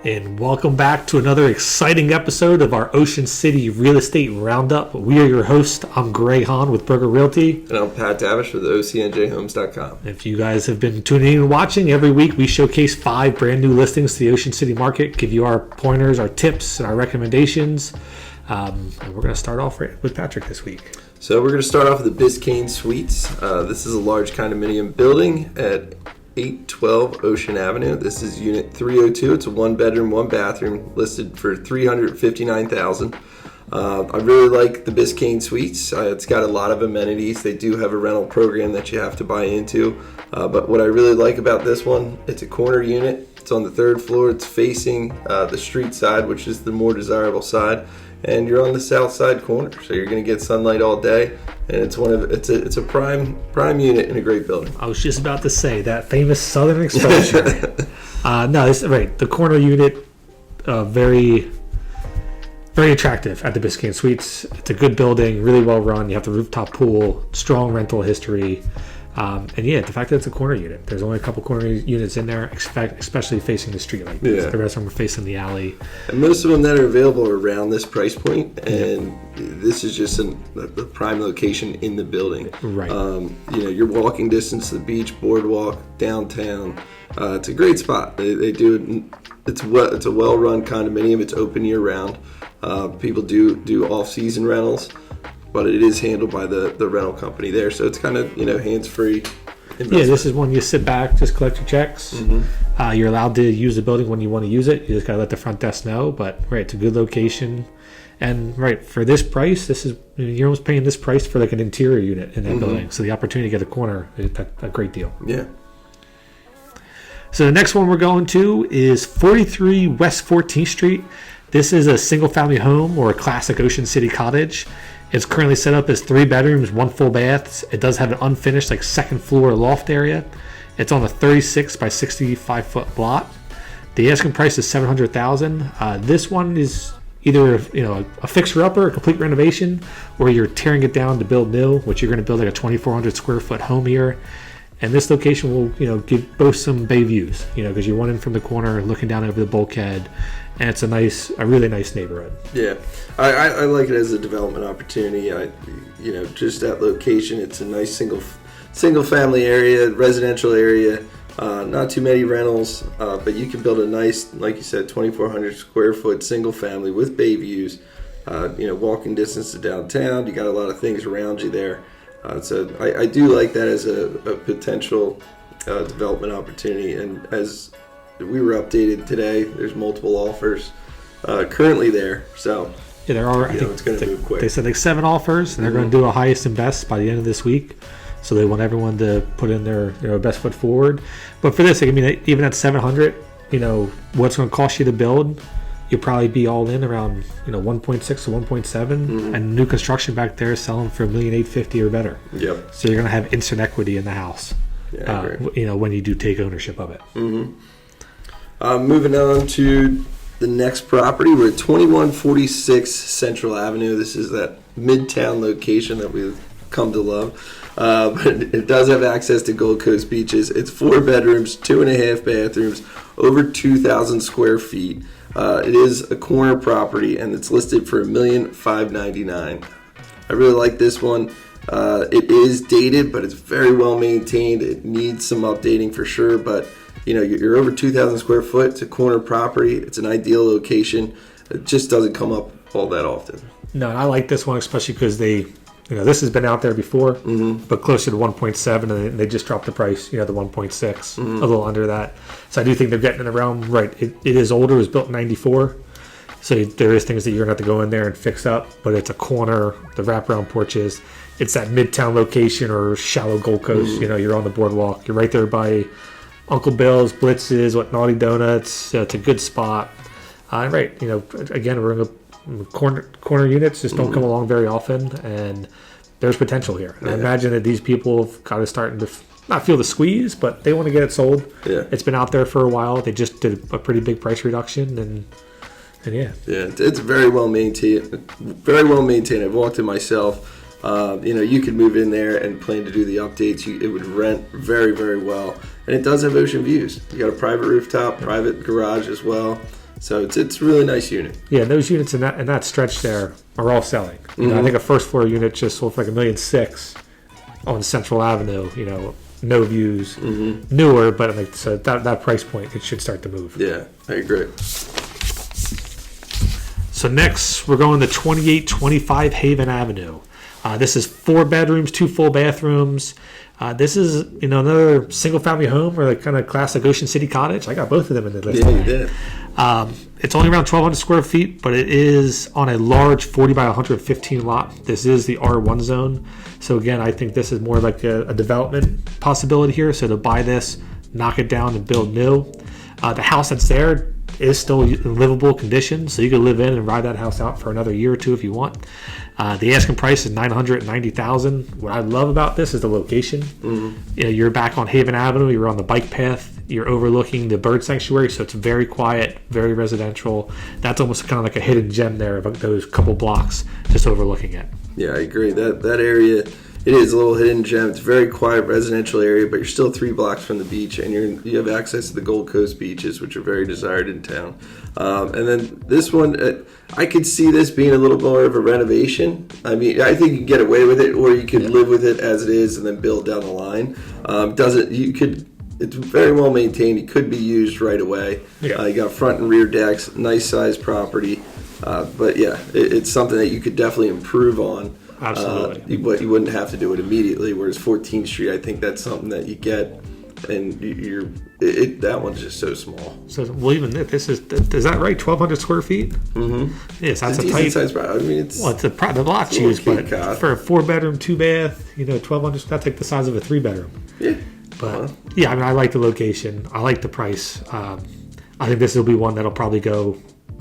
And welcome back to another exciting episode of our Ocean City Real Estate Roundup. We are your host. I'm Haenn with Burger Realty. And I'm Davish with OCNJhomes.com. If you guys have been tuning in and watching, every week we showcase 5 brand new listings to the Ocean City market, give you our pointers, our tips, and our recommendations. And we're going to start off with Patrick this week. So we're going to start off with the Biscayne Suites. This is a large condominium building at 812 Ocean Avenue. This is unit 302. It's a 1-bedroom, 1-bathroom, listed for $359,000. I really like the Biscayne Suites. It's got a lot of amenities. They do have a rental program that you have to buy into. But what I really like about this one, it's a corner unit. It's on the 3rd floor. It's facing the street side, which is the more desirable side. And you're on the south side corner, so you're going to get sunlight all day. And it's a prime unit in a great building. I was just about to say that famous Southern expression. No, this right. The corner unit, very, very attractive at the Biscayne Suites. It's a good building, really well run. You have the rooftop pool, strong rental history, and yeah, the fact that it's a corner unit. There's only a couple corner units in there, especially facing the street like this. The rest of them are facing the alley. And most of them that are available are around this price point, and this is just the prime location in the building. Right. You're walking distance to the beach, boardwalk, downtown. It's a great spot. They do it's a well-run condominium. It's open year-round. People do off-season rentals, but it is handled by the rental company there, so it's kind of hands-free investment. Yeah, this is one you sit back, just collect your checks. Mm-hmm. You're allowed to use the building when you want to use it. You just gotta let the front desk know. But right, it's a good location, and right for this price, you're almost paying this price for like an interior unit in that building. So the opportunity to get a corner is a great deal. Yeah. So the next one we're going to is 43 West 14th Street. This is a single-family home or a classic Ocean City cottage. It's currently set up as 3 bedrooms, 1 full bath. It does have an unfinished 2nd floor loft area. It's on a 36 by 65 foot lot. The asking price is $700,000. This one is either a fixer-upper, a complete renovation, or you're tearing it down to build new, which you're going to build like a 2,400 square foot home here. And this location will boast some bay views, because you're running from the corner, looking down over the bulkhead. And it's a really nice neighborhood. Yeah, I like it as a development opportunity. Just that location, it's a nice single family area, residential area. Not too many rentals, but you can build a nice, like you said, 2,400 square foot single family with bay views. Walking distance to downtown. You got a lot of things around you there. So I do like that as a potential development opportunity. And as we were updated today, there's multiple offers currently there. So yeah, there are. I think it's going to move quick. They said 7 offers, and they're going to do a highest and best by the end of this week. So they want everyone to put in their best foot forward. But for this, even at $700, what's going to cost you to build, you'll probably be all in around 1.6 to 1.7, and new construction back there is selling for $1,850,000 or better. Yep. So you're going to have instant equity in the house. Yeah, when you do take ownership of it. Mm-hmm. Moving on to the next property, we're at 2146 Central Avenue. This is that midtown location that we've come to love. But it does have access to Gold Coast beaches. It's 4 bedrooms, 2.5 bathrooms, over 2,000 square feet. It is a corner property, and it's listed for $1,599,000. I really like this one. It is dated, but it's very well maintained. It needs some updating for sure, but you're over 2,000 square foot. It's a corner property. It's an ideal location. It just doesn't come up all that often. No, and I like this one especially because this has been out there before, but closer to 1.7, and they just dropped the price, the 1.6, a little under that. So I do think they're getting it around right. It is older. It was built in 94. So there is things that you're going to have to go in there and fix up, but it's a corner, the wraparound porches. It's that midtown location or shallow Gold Coast. You're on the boardwalk. You're right there by Uncle Bill's, Blitz's, Naughty Donuts. It's a good spot. Right. Again, we're in the corner units just don't come along very often, and there's potential here. And I imagine that these people have got to start to not feel the squeeze, but they want to get it sold. Yeah. It's been out there for a while. They just did a pretty big price reduction, and yeah. Yeah, it's very well maintained. Very well maintained. I've walked it myself. You could move in there and plan to do the updates. It would rent very, very well. And it does have ocean views. You got a private rooftop, private garage as well. So it's a really nice unit. Yeah, those units in that stretch there are all selling. You know, I think a first floor unit just sold for like $1.6 million on Central Avenue. You know, no views, newer, but like so that price point, it should start to move. Yeah, I agree. So next, we're going to 2825 Haven Avenue. This is 4 bedrooms, 2 full bathrooms. This is, you know, another single-family home or like kind of classic Ocean City cottage. I got both of them in the list. Yeah, you did. It's only around 1,200 square feet, but it is on a large 40 by 115 lot. This is the R1 zone. So again, I think this is more like a development possibility here. So to buy this, knock it down and build new. The house that's there is still in livable condition, so you can live in and ride that house out for another year or two if you want. The asking price is $990,000. What I love about this is the location. You know, you're back on Haven Avenue. You're on the bike path. You're overlooking the bird sanctuary, so it's very quiet, very residential. That's almost kind of like a hidden gem there, about those couple blocks just overlooking it. Yeah, I agree. That area, it is a little hidden gem. It's a very quiet residential area, but you're still 3 blocks from the beach, and you have access to the Gold Coast beaches, which are very desired in town. And then this one, I could see this being a little more of a renovation. I mean, I think you can get away with it, or you could live with it as it is and then build down the line. It's very well maintained. It could be used right away. Yeah. You got front and rear decks, nice sized property. But yeah, it's something that you could definitely improve on. Absolutely. But you wouldn't have to do it immediately. Whereas 14th Street, I think that's something that you get, and that one's just so small. So, well, even is that right? 1,200 square feet. Mm-hmm. Yes, that's it's a tight size. I mean, it's the block's used, but for a 4-bedroom, 2-bath, you know, 1,200. That's like the size of a 3-bedroom. Yeah. But yeah, I mean, I like the location. I like the price. I think this will be one that'll probably go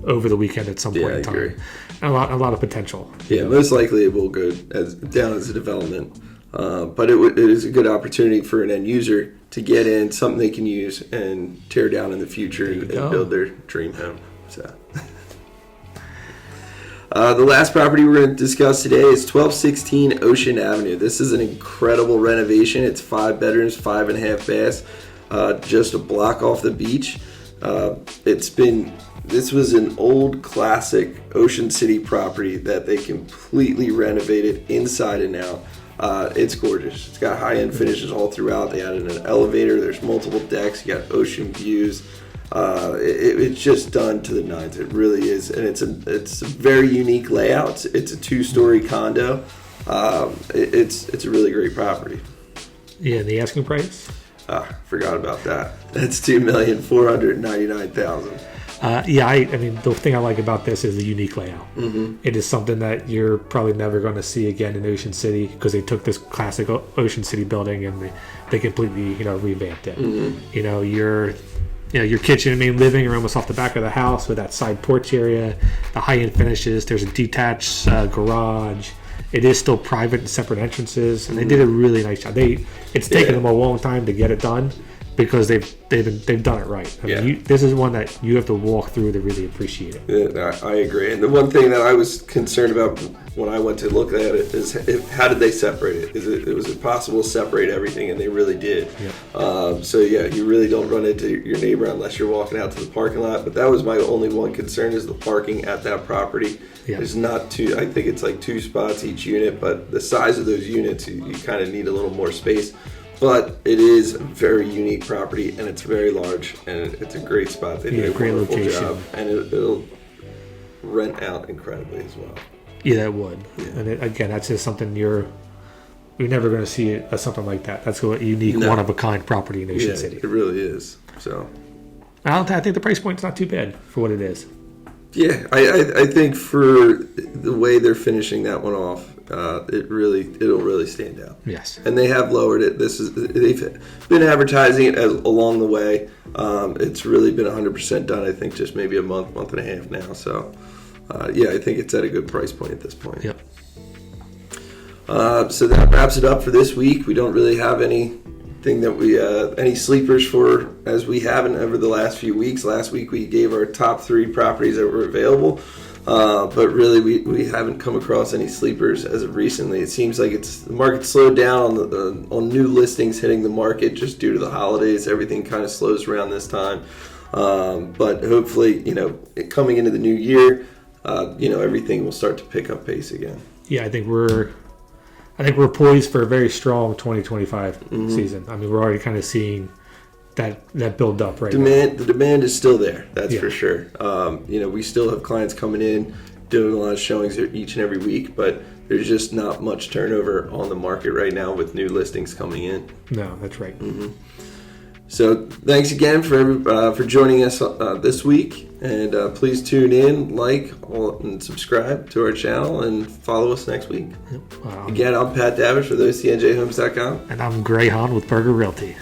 over the weekend at some point in time. I agree. And a lot of potential. Yeah, most likely it will go down as a development. But it is a good opportunity for an end user to get in, something they can use and tear down in the future and build their dream home. So, the last property we're going to discuss today is 1216 Ocean Avenue. This is an incredible renovation. It's 5 bedrooms, 5.5 baths, just a block off the beach. This was an old classic Ocean City property that they completely renovated inside and out. It's gorgeous. It's got high-end finishes all throughout. They added an elevator. There's multiple decks. You got ocean views. It's just done to the nines. It really is, and it's a very unique layout. It's a 2-story condo. It's a really great property. Yeah, the asking price. Forgot about that. That's $2,499,000. Yeah, I mean, the thing I like about this is the unique layout. Mm-hmm. It is something that you're probably never going to see again in Ocean City, because they took this classic Ocean City building and they completely, you know, revamped it. Mm-hmm. You know, your kitchen and main living are almost off the back of the house with that side porch area, the high-end finishes. There's a detached garage. It is still private and separate entrances, and they did a really nice job. It's taken them a long time to get it done, because they've done it right. I mean, this is one that you have to walk through to really appreciate it. Yeah, I agree. And the one thing that I was concerned about when I went to look at it is how did they separate it? Was it possible to separate everything? And they really did. Yeah. So yeah, you really don't run into your neighbor unless you're walking out to the parking lot. But that was my only one concern, is the parking at that property. Yeah. There's not two. I think it's like 2 spots each unit, but the size of those units, you kind of need a little more space. But it is a very unique property, and it's very large, and it's a great spot. They did a great wonderful location, job, and it'll rent out incredibly as well. Yeah, it would. Yeah. And again, that's just something you're never going to see something like that. That's a unique, one of a kind property in Ocean City. It really is. So, I think the price point's not too bad for what it is. Yeah, I think for the way they're finishing that one off, it'll really stand out. Yes, and they have lowered it. They've been advertising it along the way. It's really been 100% done. I think just maybe a month and a half now. So, yeah, I think it's at a good price point at this point. Yep. So that wraps it up for this week. We don't really have anything that we any sleepers for, as we haven't over the last few weeks. Last week we gave our top 3 properties that were available, but really we haven't come across any sleepers as of recently. It seems like the market slowed down on new listings hitting the market just due to the holidays. Everything kind of slows around this time. But hopefully, coming into the new year, everything will start to pick up pace again. Yeah, I think we're poised for a very strong 2025 season. I mean, we're already kind of seeing that build up right now. The demand is still there, that's Yeah. for sure. We still have clients coming in, doing a lot of showings each and every week, but there's just not much turnover on the market right now with new listings coming in. No, that's right. So thanks again for joining us this week, and please tune in, and subscribe to our channel, and follow us next week. Again, I'm Pat Davish with OCNJHomes.com. And I'm Haenn with Burger Realty.